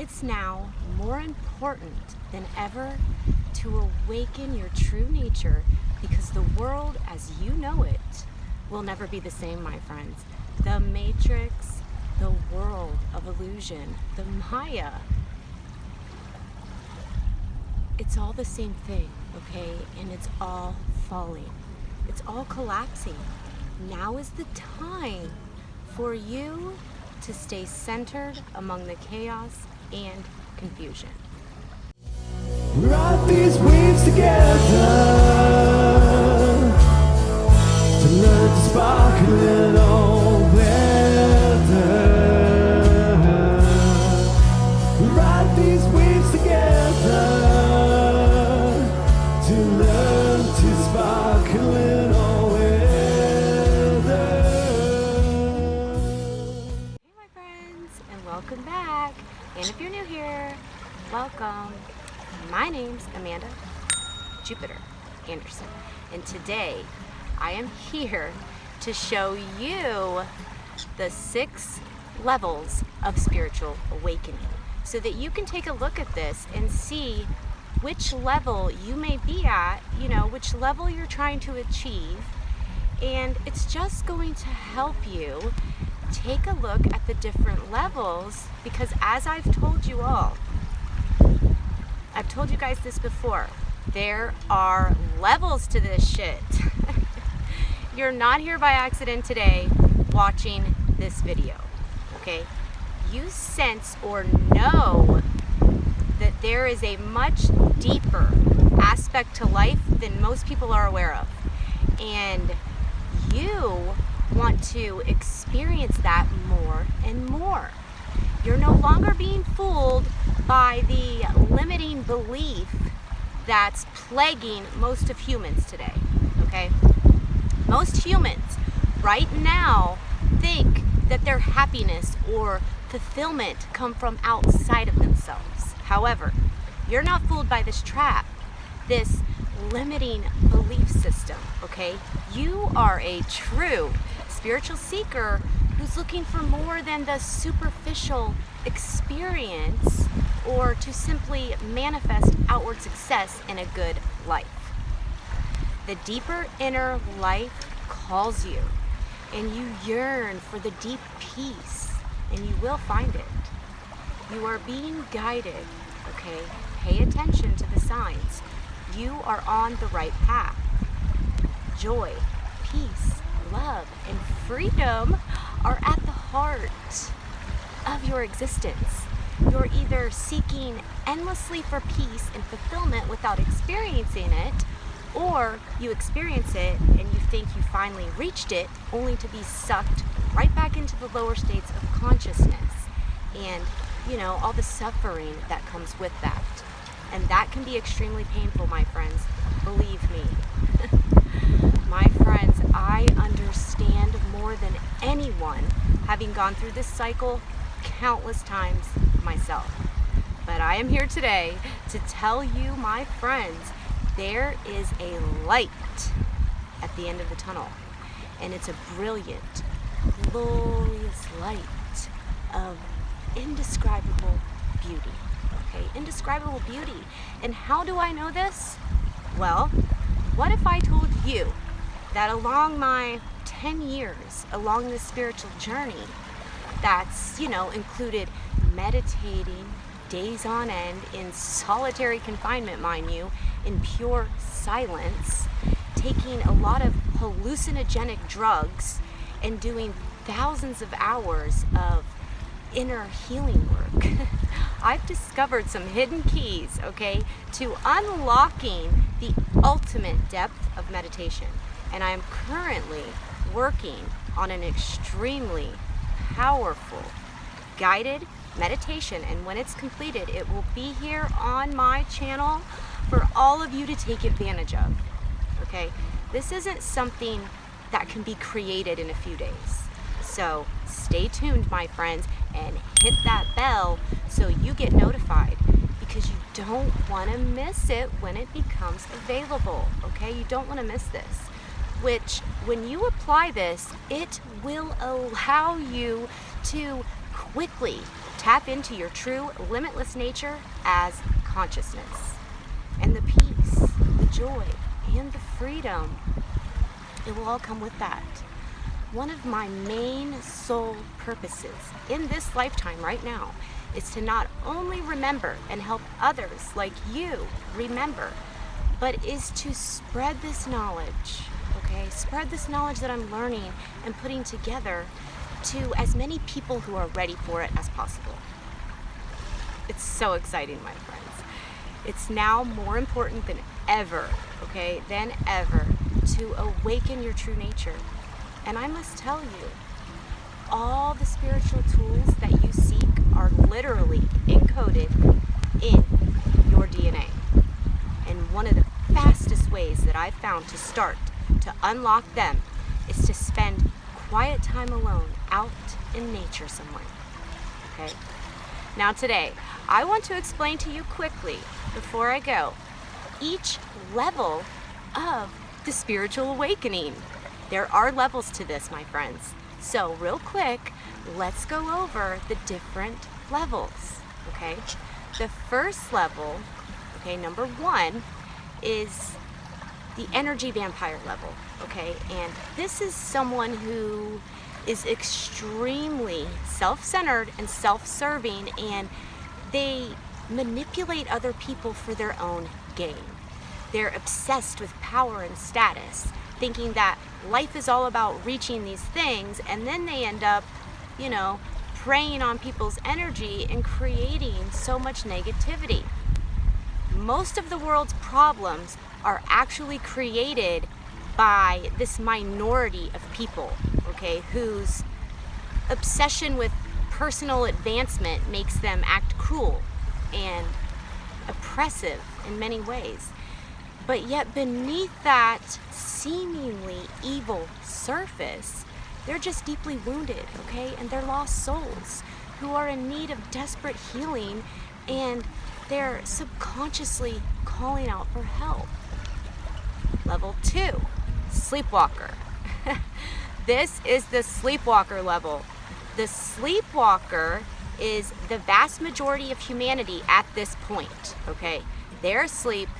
It's now more important than ever to awaken your true nature, because the world as you know it will never be the same, my friends. The matrix, the world of illusion, the Maya, it's all the same thing, okay? And it's all falling. It's all collapsing. Now is the time for you to stay centered among the chaos and confusion. Ride these waves together to learn to sparkle in all weather. Ride these waves together to learn to sparkle in all weather. Hey my friends, and welcome back. And if you're new here, welcome. My name's Amanda Jupiter Anderson, and today I am here to show you the 6 levels of spiritual awakening so that you can take a look at this and see which level you may be at, which level you're trying to achieve. And it's just going to help you take a look at the different levels, because as I've told you all, I've told you guys this before, there are levels to this shit. You're not here by accident today watching this video, okay? You sense or know that there is a much deeper aspect to life than most people are aware of. And you want to experience that more and more. You're no longer being fooled by the limiting belief that's plaguing most of humans today, okay? Most humans right now think that their happiness or fulfillment come from outside of themselves. However, you're not fooled by this trap, this limiting belief system, okay? You are a true spiritual seeker who's looking for more than the superficial experience or to simply manifest outward success in a good life. The deeper inner life calls you, and you yearn for the deep peace, and you will find it. You are being guided, okay? Pay attention to the signs. You are on the right path. Joy, peace, love, and freedom are at the heart of your existence. You're either seeking endlessly for peace and fulfillment without experiencing it, or you experience it and you think you finally reached it, only to be sucked right back into the lower states of consciousness and, all the suffering that comes with that. And that can be extremely painful, my friends. Believe me. My friends, I understand more than anyone, having gone through this cycle countless times myself. But I am here today to tell you, my friends, there is a light at the end of the tunnel. And it's a brilliant, glorious light of indescribable beauty. Okay, indescribable beauty. And how do I know this? Well, what if I told you that along my 10 years along this spiritual journey, that's, included meditating days on end in solitary confinement, mind you, in pure silence, taking a lot of hallucinogenic drugs, and doing thousands of hours of inner healing work. I've discovered some hidden keys, okay, to unlocking the ultimate depth of meditation. And I am currently working on an extremely powerful guided meditation, and when it's completed, it will be here on my channel for all of you to take advantage of. Okay, this isn't something that can be created in a few days, so stay tuned, my friends, and hit that bell so you get notified, because you don't want to miss it when it becomes available. Okay, you don't want to miss this, which when you apply this, it will allow you to quickly tap into your true, limitless nature as consciousness. And the peace, the joy, and the freedom, it will all come with that. One of my main soul purposes in this lifetime right now is to not only remember and help others like you remember, but is to spread this knowledge, okay? Spread this knowledge that I'm learning and putting together to as many people who are ready for it as possible. It's so exciting, my friends. It's now more important than ever, okay, to awaken your true nature. And I must tell you, all the spiritual tools that you seek are literally encoded in your DNA. And one of the fastest ways that I've found to start to unlock them is to spend quiet time alone out in nature somewhere, okay? Now today, I want to explain to you quickly, before I go, each level of the spiritual awakening. There are levels to this, my friends. So real quick, let's go over the different levels, okay? The first level, okay, number 1, is the energy vampire level, okay? And this is someone who is extremely self-centered and self-serving, and they manipulate other people for their own gain. They're obsessed with power and status, thinking that life is all about reaching these things, and then they end up, preying on people's energy and creating so much negativity. Most of the world's problems are actually created by this minority of people, okay, whose obsession with personal advancement makes them act cruel and oppressive in many ways. But yet beneath that seemingly evil surface, they're just deeply wounded, okay? And they're lost souls who are in need of desperate healing, and they're subconsciously calling out for help. Level 2, sleepwalker. This is the sleepwalker level. The sleepwalker is the vast majority of humanity at this point, okay? They're asleep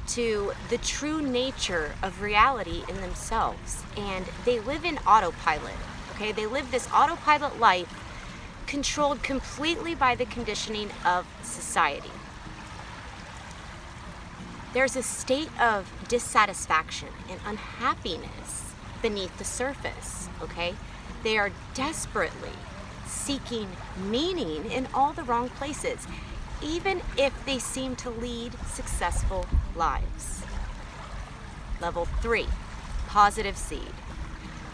to the true nature of reality in themselves, and they live in autopilot, okay? They live this autopilot life controlled completely by the conditioning of society. There's a state of dissatisfaction and unhappiness beneath the surface, okay? They are desperately seeking meaning in all the wrong places, even if they seem to lead successful lives. Level 3, positive seed.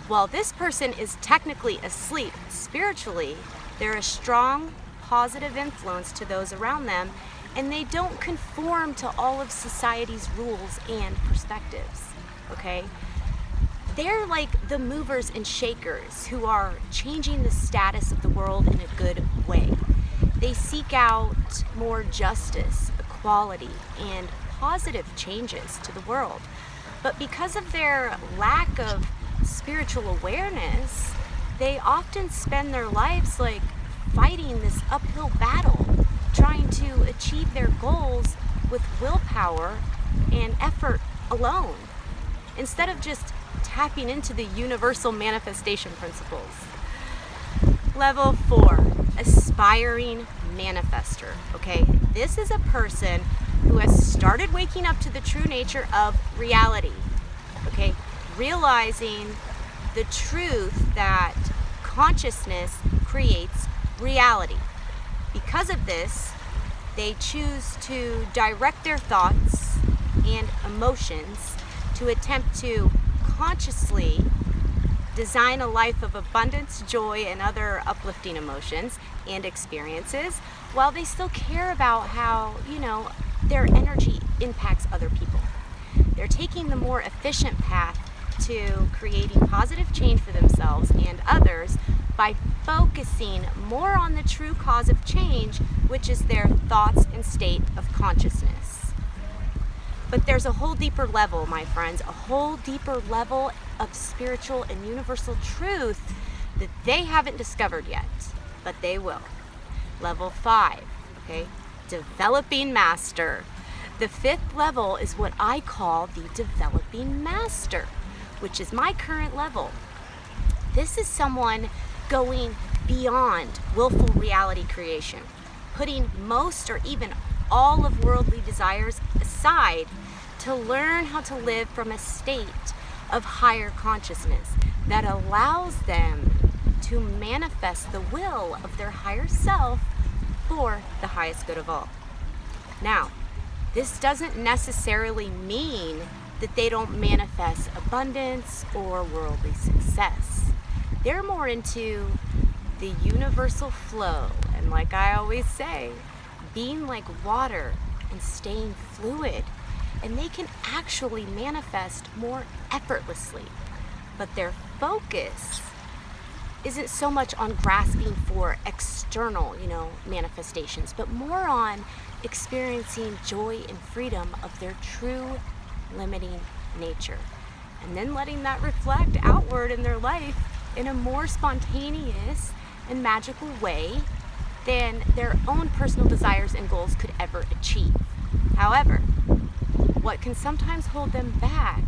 While this person is technically asleep spiritually, they're a strong, positive influence to those around them, and they don't conform to all of society's rules and perspectives, okay? They're like the movers and shakers who are changing the status of the world in a good way. They seek out more justice, equality, and positive changes to the world. But because of their lack of spiritual awareness, they often spend their lives like fighting this uphill battle, trying to achieve their goals with willpower and effort alone, instead of just tapping into the universal manifestation principles. Level 4, aspiring manifester, okay? This is a person who has started waking up to the true nature of reality, okay? Realizing the truth that consciousness creates reality. Because of this, they choose to direct their thoughts and emotions to attempt to consciously design a life of abundance, joy, and other uplifting emotions and experiences, while they still care about how, their energy impacts other people. They're taking the more efficient path to creating positive change for themselves and others by focusing more on the true cause of change, which is their thoughts and state of consciousness. But there's a whole deeper level, my friends, a whole deeper level of spiritual and universal truth that they haven't discovered yet, but they will. Level 5, okay? Developing master. The 5th level is what I call the developing master, which is my current level. This is someone going beyond willful reality creation, putting most or even all of worldly desires aside to learn how to live from a state of higher consciousness that allows them to manifest the will of their higher self for the highest good of all. Now, this doesn't necessarily mean that they don't manifest abundance or worldly success. They're more into the universal flow, and like I always say, being like water and staying fluid, and they can actually manifest more effortlessly. But their focus isn't so much on grasping for external, manifestations, but more on experiencing joy and freedom of their true limiting nature, and then letting that reflect outward in their life in a more spontaneous and magical way than their own personal desires and goals could ever achieve. However, what can sometimes hold them back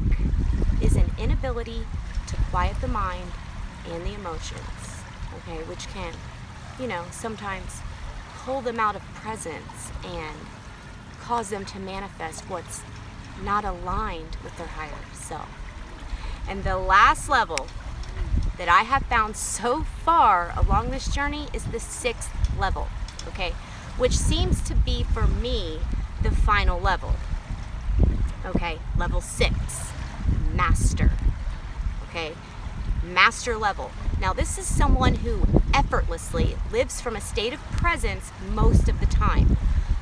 is an inability to quiet the mind and the emotions, okay, which can, sometimes pull them out of presence and cause them to manifest what's not aligned with their higher self. And the last level that I have found so far along this journey is the 6th level, okay, which seems to be for me the final level. Okay, level 6, master. Okay, master level. Now, this is someone who effortlessly lives from a state of presence most of the time,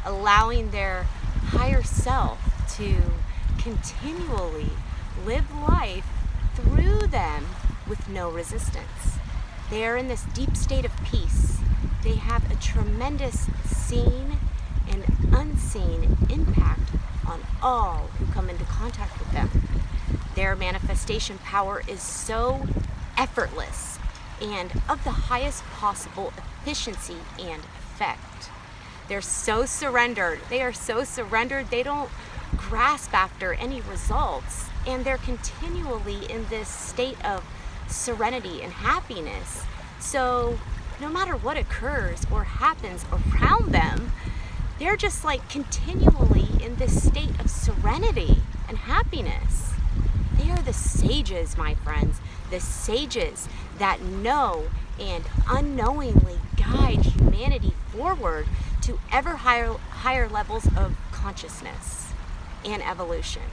allowing their higher self to continually live life through them with no resistance. They are in this deep state of peace. They have a tremendous seen and unseen impact on all who come into contact with them. Their manifestation power is so effortless and of the highest possible efficiency and effect. They're so surrendered. They are so surrendered, they don't grasp after any results, and they're continually in this state of serenity and happiness. So no matter what occurs or happens around them, they're just like continually in this state of serenity and happiness. They are the sages, my friends, the sages that know and unknowingly guide humanity forward to ever higher levels of consciousness and evolution.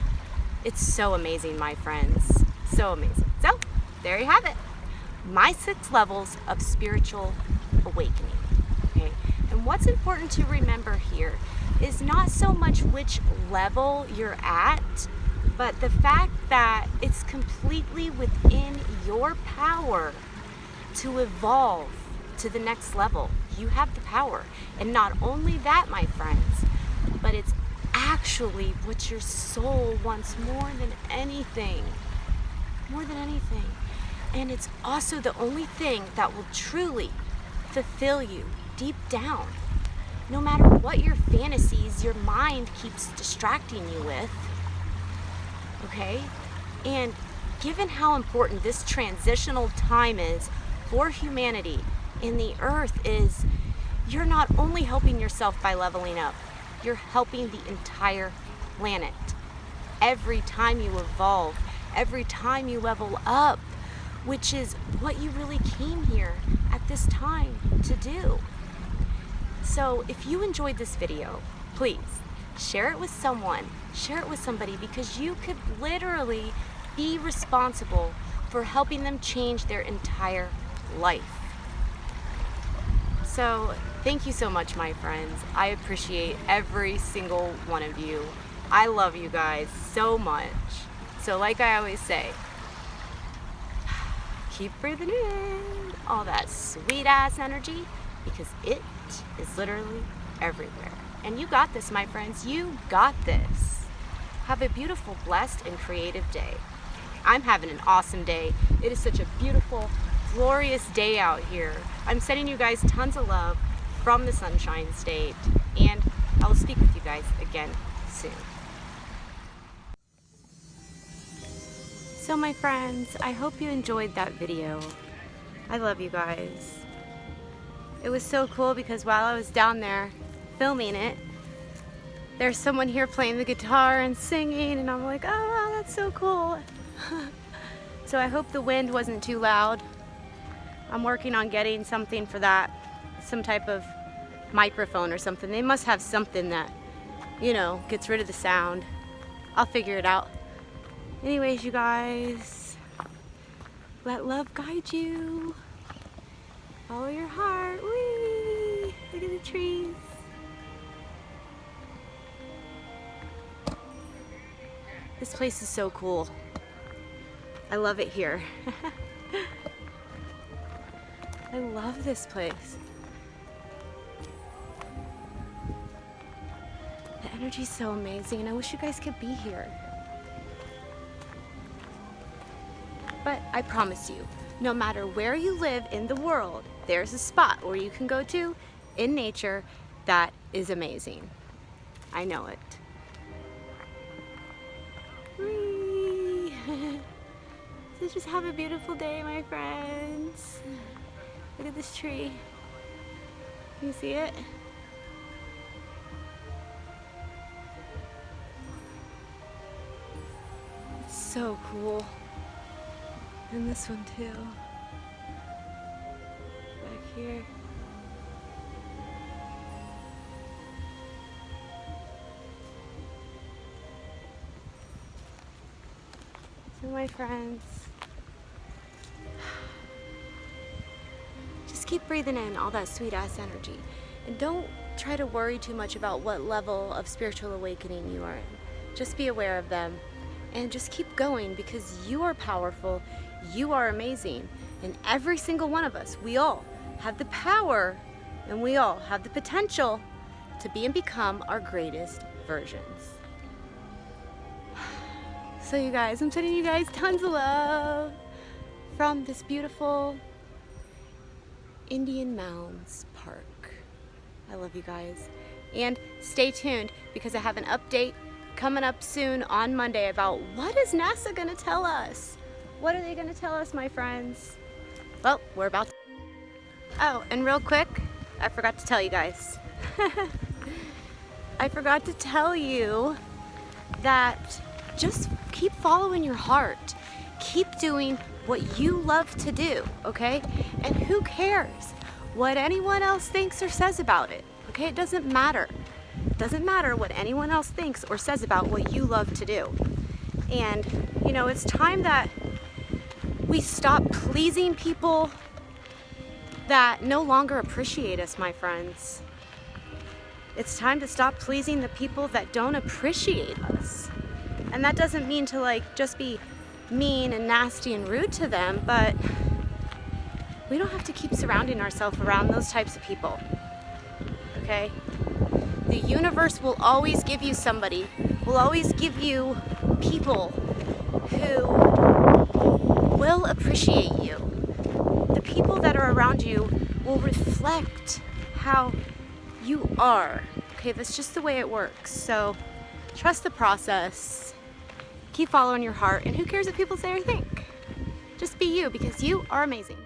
It's so amazing, my friends, so amazing. So there you have it, my 6 levels of spiritual awakening. Okay, and what's important to remember here is not so much which level you're at, but the fact that it's completely within your power to evolve to the next level. You have the power. And not only that, my friends, but it's actually what your soul wants more than anything. More than anything. And it's also the only thing that will truly fulfill you deep down. No matter what your fantasies, your mind keeps distracting you with. Okay? And given how important this transitional time is for humanity in the earth, is you're not only helping yourself by leveling up, you're helping the entire planet. Every time you evolve, every time you level up, which is what you really came here at this time to do. So if you enjoyed this video, please share it with someone, share it with somebody, because you could literally be responsible for helping them change their entire life. So thank you so much, my friends. I appreciate every single one of you. I love you guys so much. So like I always say, keep breathing in all that sweet ass energy, because it is literally everywhere. And you got this, my friends. You got this. Have a beautiful, blessed, and creative day. I'm having an awesome day. It is such a beautiful, glorious day out here. I'm sending you guys tons of love from the Sunshine State, and I will speak with you guys again soon. So my friends, I hope you enjoyed that video. I love you guys. It was so cool because while I was down there filming it, there's someone here playing the guitar and singing, and I'm like, oh wow, that's so cool. So I hope the wind wasn't too loud. I'm working on getting something for that, some type of microphone or something. They must have something that, you know, gets rid of the sound. I'll figure it out. Anyways, you guys, let love guide you. Follow your heart. Whee! Look at the trees. This place is so cool. I love it here. I love this place. The energy's so amazing. I wish you guys could be here. But I promise you, no matter where you live in the world, there's a spot where you can go to in nature that is amazing. I know it. Whee! So just have a beautiful day, my friends. Look at this tree. You see it? It's so cool. And this one too. Back here. So my friends, just keep breathing in all that sweet ass energy. And don't try to worry too much about what level of spiritual awakening you are in. Just be aware of them. And just keep going, because you are powerful, you are amazing, and every single one of us, we all have the power, and we all have the potential to be and become our greatest versions. So you guys, I'm sending you guys tons of love from this beautiful Indian Mounds Park. I love you guys. And stay tuned, because I have an update coming up soon on Monday about what is NASA gonna tell us? What are they gonna tell us, my friends? Well, we're about to... Oh, and real quick, I forgot to tell you guys. I forgot to tell you that just keep following your heart. Keep doing what you love to do, okay? And who cares what anyone else thinks or says about it, okay? It doesn't matter. It doesn't matter what anyone else thinks or says about what you love to do. And, you know, it's time that we stop pleasing people that no longer appreciate us, my friends. It's time to stop pleasing the people that don't appreciate us. And that doesn't mean to like just be mean and nasty and rude to them, but we don't have to keep surrounding ourselves around those types of people, okay? The universe will always give you somebody, will always give you people who will appreciate you. The people that are around you will reflect how you are, okay? That's just the way it works. So trust the process, keep following your heart, and who cares what people say or think? Just be you, because you are amazing.